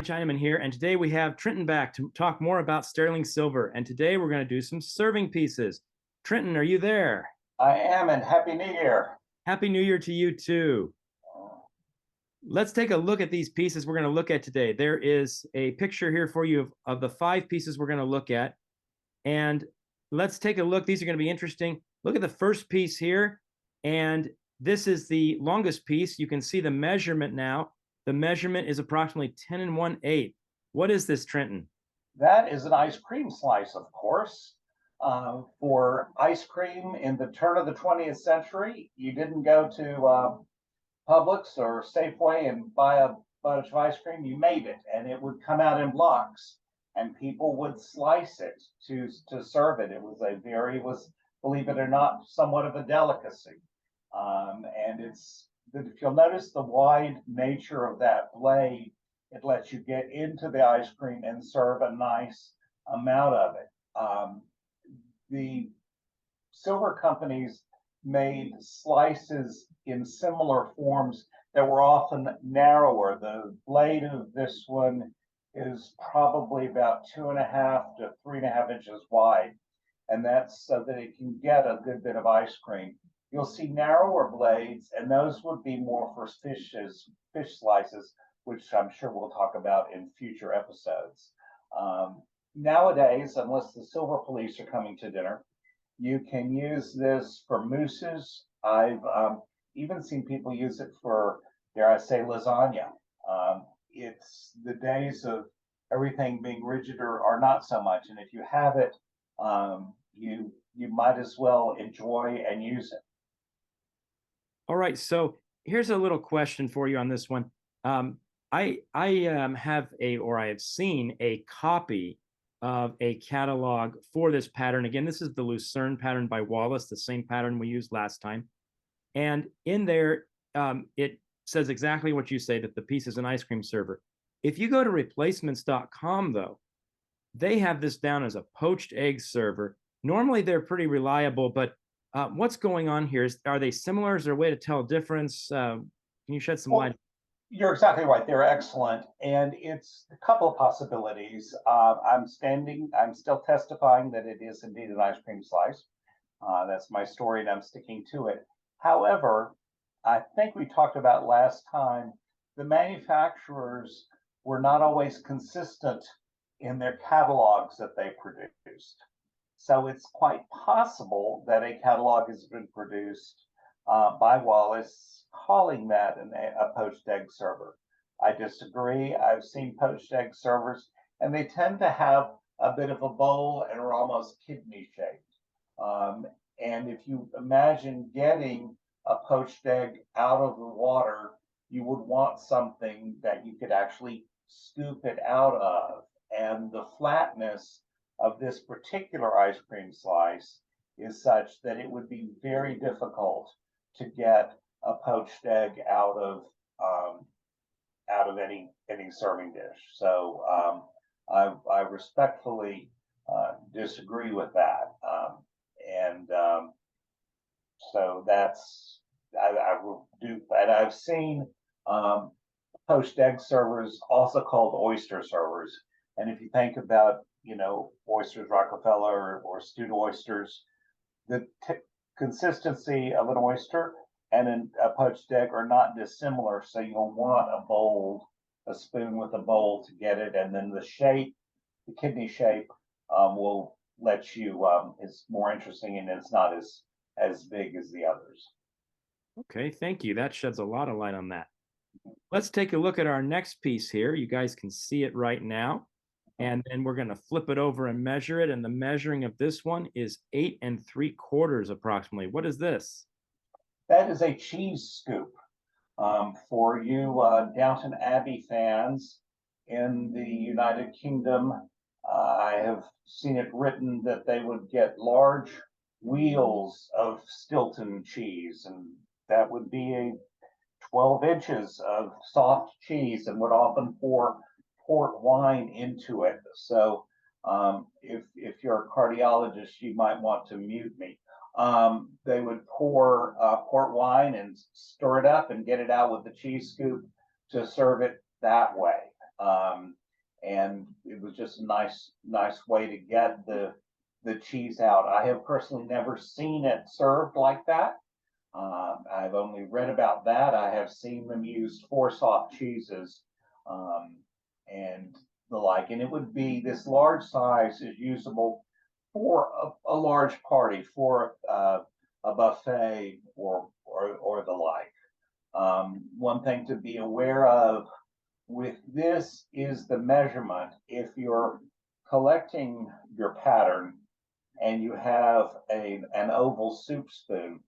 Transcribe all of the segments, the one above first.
Chinaman here, and today we have Trenton back to talk more about sterling silver. And today we're going to do some serving pieces. Trenton, are you there? I am, and Happy New Year. Happy New Year to you too. Let's take a look at these pieces we're going to look at today. There is a picture here for you of the 5 pieces we're going to look at. And let's take a look. These are going to be interesting. Look at the first piece here. And this is the longest piece. You can see the measurement now. The measurement is approximately 10 1/8. What is this, Trenton? That is an ice cream slice, of course. For ice cream in the turn of the 20th century, you didn't go to Publix or Safeway and buy a bunch of ice cream. You made it, and it would come out in blocks, and people would slice it to serve it. It was, believe it or not, somewhat of a delicacy. And if you'll notice the wide nature of that blade, it lets you get into the ice cream and serve a nice amount of it. The silver companies made slices in similar forms that were often narrower. The blade of this one is probably about 2.5 to 3.5 inches wide, and that's so that it can get a good bit of ice cream. You'll see narrower blades, and those would be more for fish slices, which I'm sure we'll talk about in future episodes. Nowadays, unless the silver police are coming to dinner, you can use this for mousses. I've even seen people use it for, dare I say, lasagna. It's the days of everything being rigid or not so much, and if you have it, you might as well enjoy and use it. All right, so here's a little question for you on this one. I have seen a copy of a catalog for this pattern. Again, this is the Lucerne pattern by Wallace, the same pattern we used last time. And in there, it says exactly what you say, that the piece is an ice cream server. If you go to replacements.com, though, they have this down as a poached egg server. Normally, they're pretty reliable, but what's going on here? Are they similar? Is there a way to tell a difference? Can you shed some light? You're exactly right. They're excellent. And it's a couple of possibilities. I'm still testifying that it is indeed an ice cream slice. That's my story, and I'm sticking to it. However, I think we talked about last time, the manufacturers were not always consistent in their catalogs that they produced. So it's quite possible that a catalog has been produced by Wallace calling that a poached egg server. I disagree. I've seen poached egg servers, and they tend to have a bit of a bowl and are almost kidney shaped. And if you imagine getting a poached egg out of the water, you would want something that you could actually scoop it out of. And the flatness of this particular ice cream slice is such that it would be very difficult to get a poached egg out of any serving dish. So I respectfully disagree with that, and so that's I will do. And I've seen poached egg servers, also called oyster servers. And if you think about, oysters, Rockefeller or stewed oysters, the consistency of an oyster and a poached egg are not dissimilar. So you'll want a spoon with a bowl to get it. And then the kidney shape will let you, is more interesting, and it's not as big as the others. Okay, thank you. That sheds a lot of light on that. Let's take a look at our next piece here. You guys can see it right now. And then we're going to flip it over and measure it. And the measuring of this one is 8 3/4 approximately. What is this? That is a cheese scoop. For you Downton Abbey fans in the United Kingdom, I have seen it written that they would get large wheels of Stilton cheese, and that would be 12 inches of soft cheese, and would often pour port wine into it. So if you're a cardiologist, you might want to mute me. They would pour port wine and stir it up and get it out with the cheese scoop to serve it that way. And it was just a nice way to get the cheese out. I have personally never seen it served like that. I've only read about that. I have seen them used for soft cheeses and the like. And it would be this large size is usable for a large party, for a buffet or the like. One thing to be aware of with this is the measurement. If you're collecting your pattern and you have an oval soup spoon,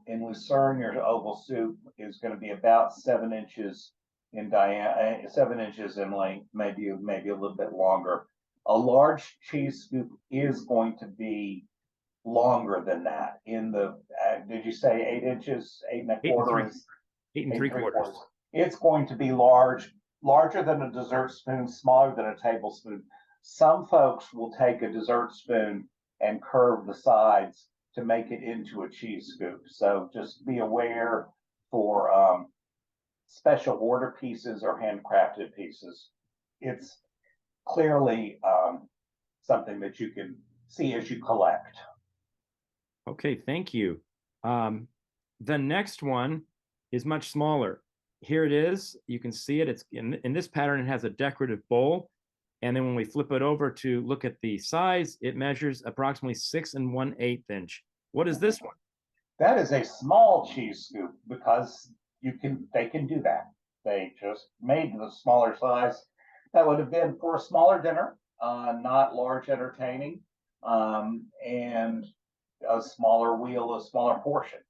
in Lucerne, your oval soup is going to be about 7 inches in diameter, 7 inches in length, maybe a little bit longer. A large cheese scoop is going to be longer than that. In the did you say 8 inches, 8 1/4 is 8 3/4. It's going to be larger than a dessert spoon, smaller than a tablespoon. Some folks will take a dessert spoon and curve the sides to make it into a cheese scoop. So just be aware for special order pieces or handcrafted pieces. It's clearly something that you can see as you collect. Okay, thank you. The next one is much smaller. Here it is. You can see it. It's in this pattern, it has a decorative bowl. And then when we flip it over to look at the size, it measures approximately 6 1/8 inch. What is this one? That is a small cheese scoop because they can do that. They just made the smaller size. That would have been for a smaller dinner, not large entertaining, and a smaller wheel, a smaller portion.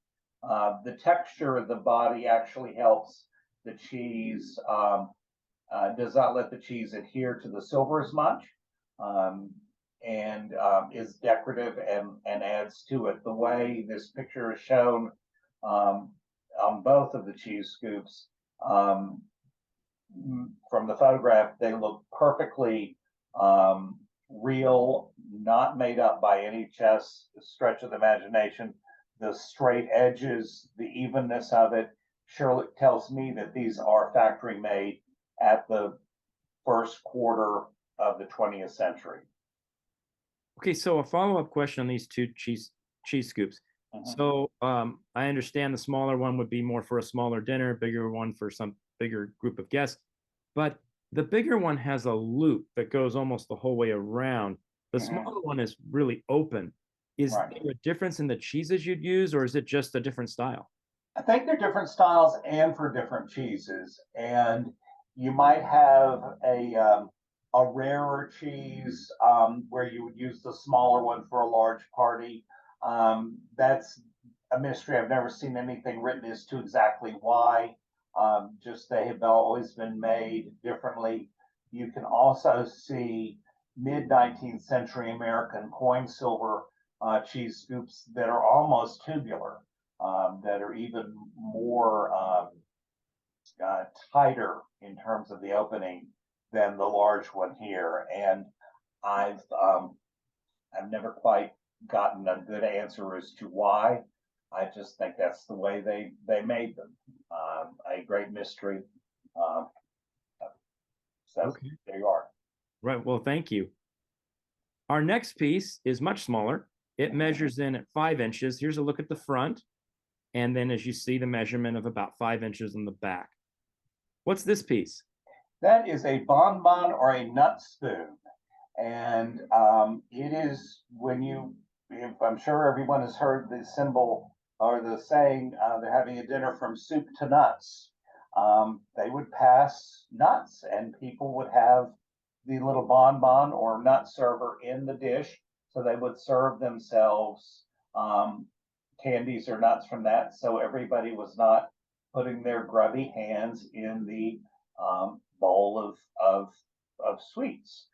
The texture of the body actually helps the cheese, does not let the cheese adhere to the silver as much, and is decorative and adds to it. The way this picture is shown on both of the cheese scoops, from the photograph, they look perfectly real, not made up by any stretch of the imagination. The straight edges, the evenness of it, surely tells me that these are factory made at the first quarter of the 20th century. Okay, so a follow-up question on these two cheese scoops. So I understand the smaller one would be more for a smaller dinner, bigger one for some bigger group of guests. But the bigger one has a loop that goes almost the whole way around. The smaller one is really open. Is there a difference in the cheeses you'd use, or is it just a different style? I think they're different styles and for different cheeses. And you might have a rarer cheese where you would use the smaller one for a large party. That's a mystery. I've never seen anything written as to exactly why. Just they have always been made differently. You can also see mid-19th century American coin silver cheese scoops that are almost tubular, that are even more tighter in terms of the opening than the large one here. And I've never quite gotten a good answer as to why. I just think that's the way they made them. A great mystery. So okay. There you are. Right. Well, thank you. Our next piece is much smaller. It measures in at 5 inches. Here's a look at the front. And then as you see, the measurement of about 5 inches in the back. What's this piece? That is a bonbon or a nut spoon. And it is I'm sure everyone has heard the symbol or the saying, they're having a dinner from soup to nuts. They would pass nuts and people would have the little bonbon or nut server in the dish. So they would serve themselves candies or nuts from that. So everybody was not putting their grubby hands in the bowl of sweets.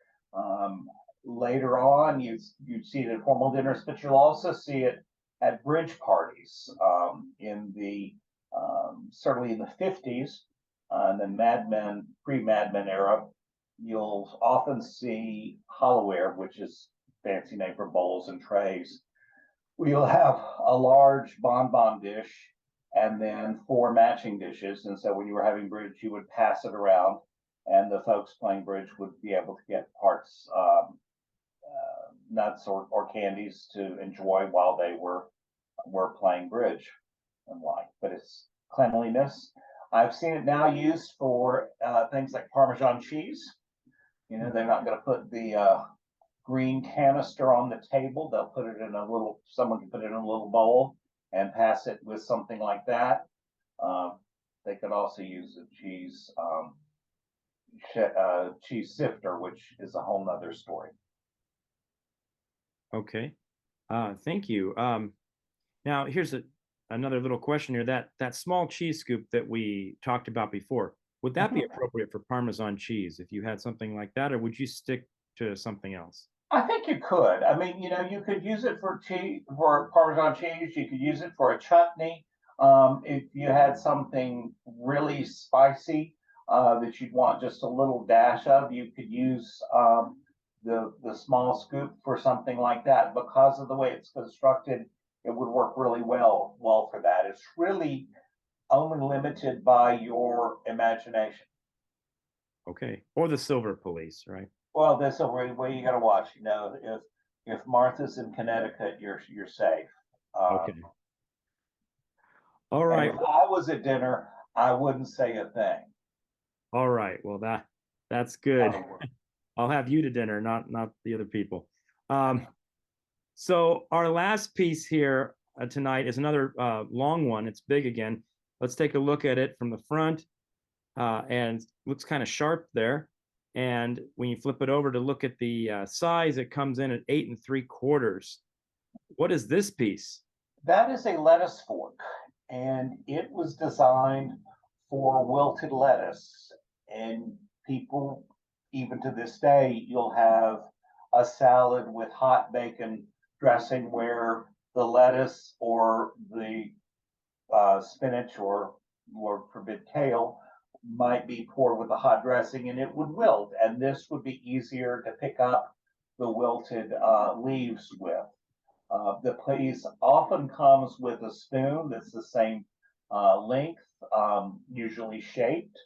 Later on, you'd see it at formal dinners, but you'll also see it at bridge parties in the certainly in the 50s, the pre-Mad Men era. You'll often see hollowware, which is fancy name for bowls and trays. We'll have a large bonbon dish and then 4 matching dishes. And so when you were having bridge, you would pass it around. and the folks playing bridge would be able to get parts, nuts or candies to enjoy while they were playing bridge and like. But it's cleanliness. I've seen it now used for things like Parmesan cheese. You know, they're not going to put the green canister on the table. They'll put it in a little, someone can put it in a little bowl and pass it with something like that. They could also use a cheese sifter, which is a whole nother story. Okay. Thank you. Now here's another little question here. That small cheese scoop that we talked about before, would that be appropriate for Parmesan cheese if you had something like that, or would you stick to something else? I think you could. I mean, you know, you could use it for cheese, for Parmesan cheese. You could use it for a chutney. If you had something really spicy that you'd want just a little dash of, you could use the small scoop for something like that. Because of the way it's constructed, it would work really well for that. It's really only limited by your imagination. Okay. Or the Silver Police, right? Well, that's a way you got to watch. You know, if Martha's in Connecticut, you're safe. Okay. All And right. if I was at dinner, I wouldn't say a thing. All right. Well, that's good. Uh, I'll have you to dinner, not the other people. So our last piece here tonight is another long one. It's big again. Let's take a look at it from the front, and looks kind of sharp there. And when you flip it over to look at the size, it comes in at 8 3/4. What is this piece? that is a lettuce fork, and it was designed for wilted lettuce. And people, even to this day, you'll have a salad with hot bacon dressing where the lettuce or the spinach or, Lord forbid, kale might be poured with a hot dressing and it would wilt. And this would be easier to pick up the wilted leaves with. The piece often comes with a spoon that's the same length, usually shaped,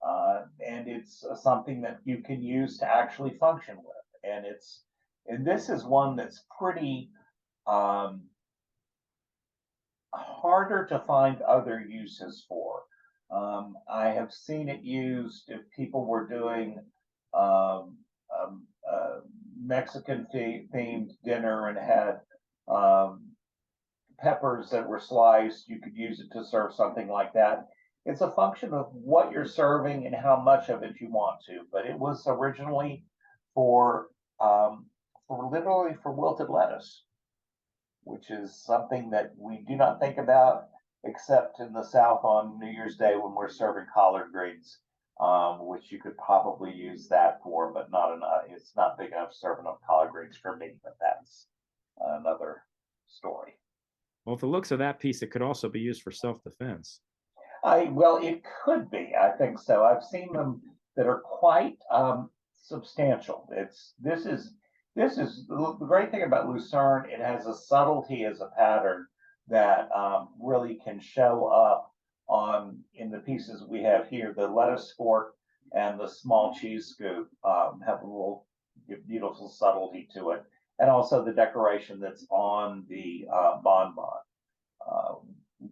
and it's something that you can use to actually function with. And this is one that's pretty harder to find other uses for. I have seen it used if people were doing Mexican themed dinner and had peppers that were sliced. You could use it to serve something like that. It's a function of what you're serving and how much of it you want to. But it was originally for literally for wilted lettuce, which is something that we do not think about except in the South on New Year's Day when we're serving collard greens, which you could probably use that for, but not enough. It's not big enough to serve enough collard greens for me, but that's another story. Well, with the looks of that piece, it could also be used for self-defense. Well, it could be. I think so. I've seen them that are quite substantial. This is the great thing about Lucerne. It has a subtlety as a pattern that really can show up on in the pieces we have here. The lettuce fork and the small cheese scoop have a little beautiful subtlety to it, and also the decoration that's on the bonbon. Uh,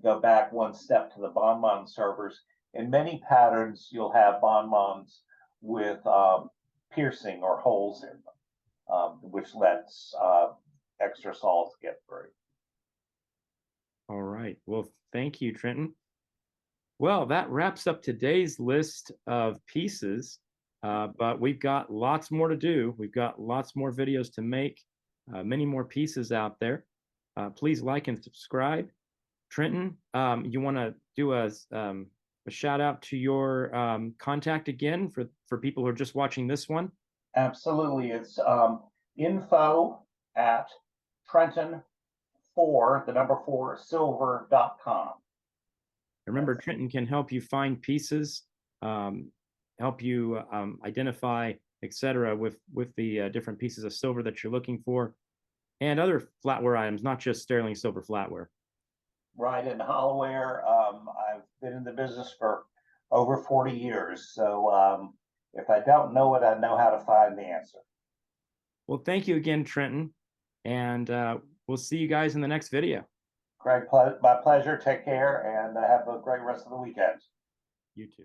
go back one step to the bonbon servers. In many patterns, you'll have bonbons with piercing or holes in them, which lets extra salt get through. All right. Well, thank you, Trenton. Well, that wraps up today's list of pieces, but we've got lots more to do. We've got lots more videos to make, many more pieces out there. Please like and subscribe. Trenton, you want to do a shout out to your contact again for people who are just watching this one? Absolutely. It's info at Trenton 4, the number 4, silver.com. Remember, Trenton can help you find pieces, help you identify, etc., with the different pieces of silver that you're looking for, and other flatware items, not just sterling silver flatware. Right, in hollowware. I've been in the business for over 40 years, so If I don't know it, I know how to find the answer. Well, thank you again, Trenton. And we'll see you guys in the next video. Greg, my pleasure. Take care and have a great rest of the weekend. You too.